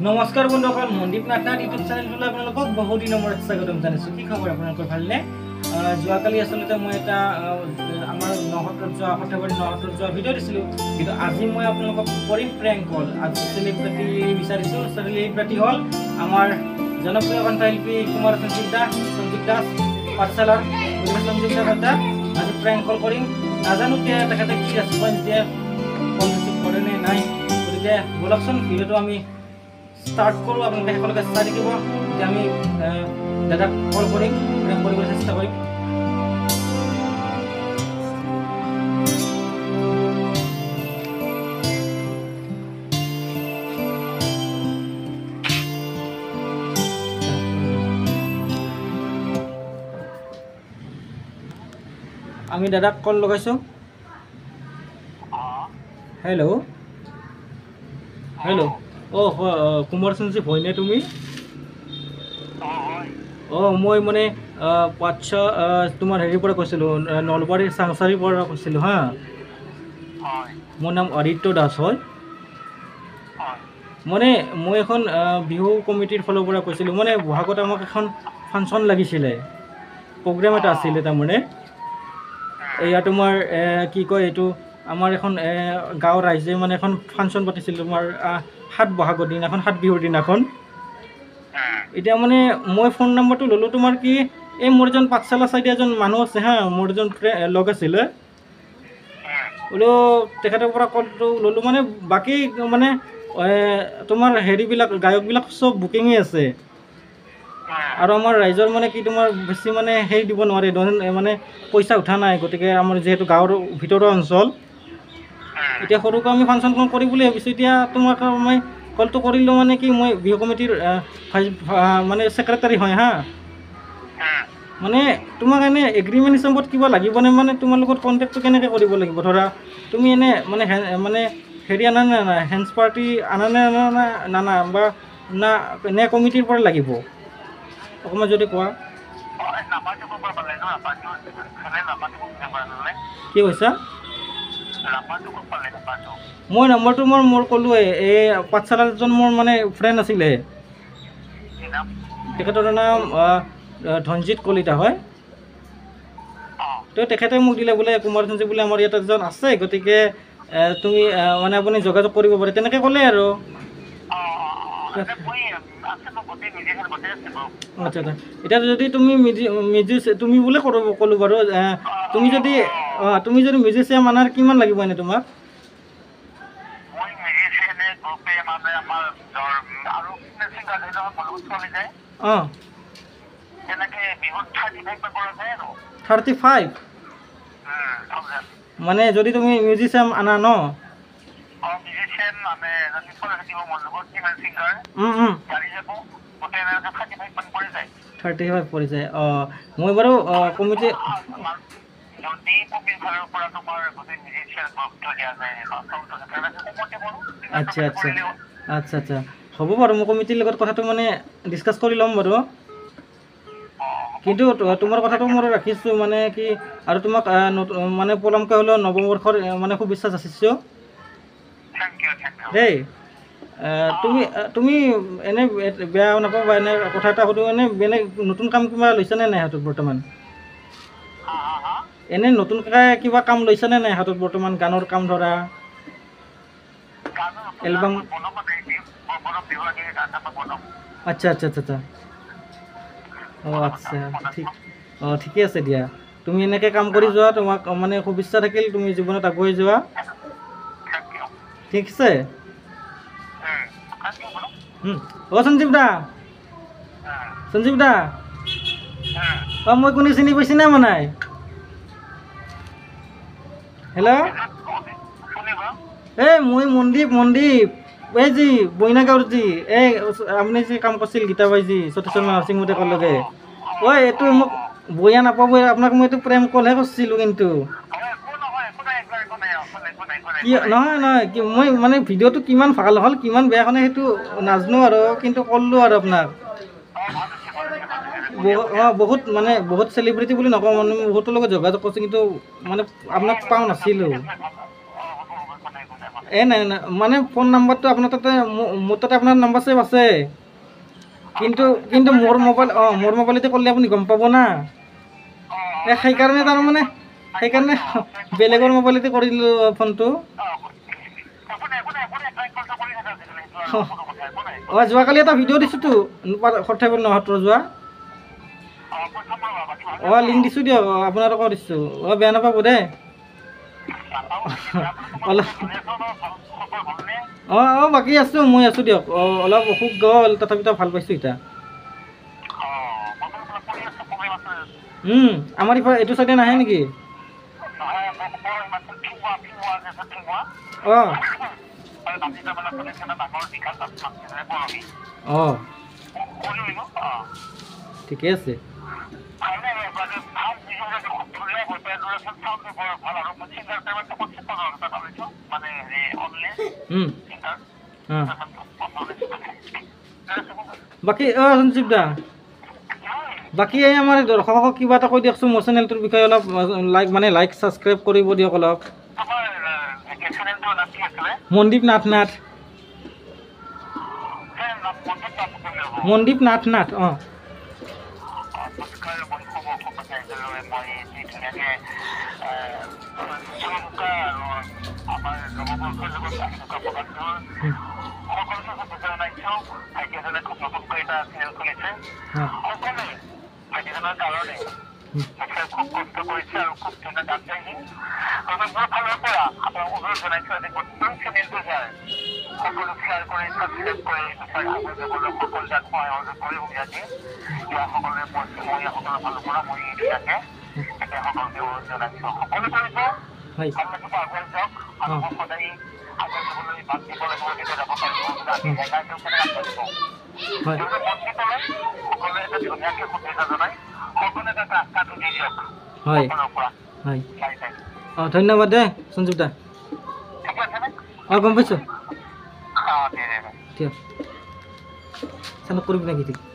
নমস্কাৰ বন্ধুসকল, মনদীপ নাথনাথ ইউটিউব চেনেলটোলৈ আপোনালোকক বহু দিনৰ মূৰত স্বাগতম জনাইছোঁ। কি খবৰ আপোনালোকৰ, ভালনে? যোৱাকালি আচলতে মই এটা আমাৰ নহঁতত যোৱা ভিডিঅ' দিছিলোঁ, কিন্তু আজি মই আপোনালোকক কৰিম প্ৰেংক কল। আজি চেলিব্ৰিটি বিচাৰিছোঁ। চেলিব্ৰিটি হ'ল আমাৰ জনপ্ৰিয় কণ্ঠশিল্পী কুমাৰ সঞ্জীৱ দাস পাঠশালাৰ সঞ্জীৱ দাস। আজি প্ৰেংক কল কৰিম। নাজানো তেখেতে কি ৰেছপঞ্চ দিয়ে, কল ৰিচিভ কৰে নে নাই। গতিকে বলকচোন ভিডিঅ'টো আমি স্টাৰ্ট কৰোঁ। আপোনালোকে শেষলৈকে চাই থাকিব। এতিয়া আমি দাদাক কল কৰিম, প্ৰেংক কৰিবলৈ চেষ্টা কৰিম। আমি দাদাক কল লগাইছোঁ। হেল্ল' হেল্ল', কুমাৰ সঞ্জীৱ হয়নে তুমি? মই মানে তোমাৰ হেৰিৰ পৰা কৈছিলোঁ, নলবাৰীৰ চাংচাৰীৰ পৰা কৈছিলোঁ হা। মোৰ নাম আদিত্য দাস হয়। মানে মই এখন বিহু কমিটিৰ ফালৰ পৰা কৈছিলোঁ। মানে বহাগত আমাক এখন ফাংচন লাগিছিলে, প্ৰগ্ৰেম এটা আছিলে। তাৰমানে এয়া তোমাৰ কি কয় এইটো, আমাৰ এখন গাঁৱৰ ৰাইজে মানে এখন ফাংচন পাতিছিল তোমাৰ 7 বহাগৰ দিনাখন, 7 বিহুৰ দিনাখন। এতিয়া মানে মই ফোন নম্বৰটো ল'লোঁ তোমাৰ কি, এই মোৰ এজন পাঠশালা চাইডে এজন মানুহ আছে হা, মোৰ এজন লগ আছিলে, বোলো তেখেতৰ পৰা কলটো ল'লোঁ। মানে বাকী মানে তোমাৰ হেৰিবিলাক গায়কবিলাক চব বুকিঙেই আছে, আৰু আমাৰ ৰাইজৰ মানে কি তোমাৰ বেছি মানে হেৰি দিব নোৱাৰে, মানে পইচা উঠা নাই। গতিকে আমাৰ যিহেতু গাঁৱৰ ভিতৰুৱা অঞ্চল, এতিয়া সৰুকৈ আমি ফাংচনখন কৰিম বুলি ভাবিছোঁ। এতিয়া তোমাক মই কলটো কৰিলোঁ মানে কি, মই বিহু কমিটিৰ মানে ছেক্ৰেটাৰী হয় হা। মানে তোমাক এনে এগ্ৰিমেণ্ট হিচাপত কিবা লাগিবনে? মানে তোমাৰ লগত কণ্টেক্টটো কেনেকৈ কৰিব লাগিব? ধৰা তুমি এনে মানে হেৰি আনা নে নাই, হেণ্ডছ পাৰ্টি আনা নে নানা, বা না নে কমিটিৰ পৰা লাগিব? অকণমান যদি কোৱা। কি কৈছা? মই নম্বৰটো মোৰ ক'লোৱে, এই পাঠশালাৰজন মোৰ মানে ফ্ৰেণ্ড আছিলে, তেখেতৰ নাম ধনজিত কলিতা হয়। তো তেখেতে মোক দিলে বোলে কুমাৰ সঞ্জীৱ বোলে আমাৰ ইয়াত এজন আছে, গতিকে তুমি মানে আপুনি যোগাযোগ কৰিব পাৰে, তেনেকৈ ক'লে আৰু। আচ্ছা আচ্ছা। এতিয়া যদি তুমি তুমি বোলে ক'লোঁ বাৰু, তুমি যদি মিউজিচিয়ান আনাৰ কিমান লাগিব এনেই তোমাক? অঁ 35 মানে যদি তুমি মিউজিচিয়ান আনা ন? 35 পৰি যায়। মই বাৰু কমিটি আচ্ছা আচ্ছা আচ্ছা আচ্ছা, হ'ব বাৰু। মই কমিটিৰ লগত কথাটো মানে ডিছকাছ কৰি ল'ম বাৰু। কিন্তু তোমাৰ কথাটো মই ৰাখিছোঁ, মানে কি আৰু তোমাক মানে পলমকৈ হ'লেও নৱবৰ্ষৰ মানে শুভেচ্ছা যাচিছোঁ দেই। তুমি এনে বেয়া নাপাবা, এনে কথা এটা সুধোঁ, এনে বেলেগ নতুন কাম কিবা লৈছানে নাই হাতত বৰ্তমান? এনে নতুনকৈ কিবা কাম লৈছানে নাই হাতত বৰ্তমান, গানৰ কাম ধৰা এলবাম? আচ্ছা আচ্ছা আচ্ছা আচ্ছা। আচ্ছা ঠিকে আছে দিয়া। তুমি এনেকৈ কাম কৰি যোৱা, তোমাক মানে শুভেচ্ছা থাকিল, তুমি জীৱনত আগুৱাই যোৱা। ঠিক আছে। সঞ্জীৱ দা মই কোনে চিনি পাইছে নে মানে? হেল্ল', মই মনদীপ এই যি বইনাগাঁৱৰ যি আপুনি যি কাম কৰিছিল গীতাবাই যি সতীশ্বৰ নাৰ্ছিং হোমতে ক'লগে। এইটো মোক বয়া নাপাব, আপোনাক মই এইটো প্ৰেম কলহে কৰিছিলোঁ। কিন্তু নহয় মই মানে ভিডিঅ'টো কিমান ভাল হ'ল কিমান বেয়া হ'লে সেইটো নাজানো আৰু, কিন্তু ক'লোঁ আৰু আপোনাক। বহুত চেলিব্ৰিটি বুলি নকওঁ, মানে বহুতৰ লগত যোগাযোগ কৰিছোঁ, কিন্তু মানে আপোনাক পাওঁ নাছিলোঁ। নাই নাই মানে ফোন নাম্বাৰটো আপোনাৰ তাতে মোৰ তাতে আপোনাৰ নাম্বাৰ ছেভ আছে কিন্তু কিন্তু মোৰ মোবাইলতে কৰিলে আপুনি গম পাব না সেইকাৰণে তাৰমানে সেইকাৰণে বেলেগৰ মোবাইলতে কৰিলোঁ ফোনটো যোৱাকালি এটা ভিডিঅ' দিছোঁতো সৰ্থেবাৰী নসত্ৰ যোৱা লিংক দিছোঁ দিয়ক আপোনালোকক দিছোঁ বেয়া নাপাব দেই অলপ বাকী আছোঁ মই আছোঁ দিয়ক অলপ অসুখ গ'ল তথাপিতো ভাল পাইছোঁ এতিয়া আমাৰ ইফালে এইটো চাইডে নাহে নেকি ঠিকে আছে বাকী সঞ্জীৱ দা বাকী এই আমাৰ দৰ্শকক কিবা এটা কৈ দিয়কচোন মোৰ চেনেলটোৰ বিষয়ে অলপ লাইক ছাবস্ক্ৰাইব কৰিব দিয়ক অলপ মনদীপ নাথ ধন্যবাদ দে সঞ্জীৱ দা গম পাইছোঁ ঠিক চালক কৰিব নেকি ঠিক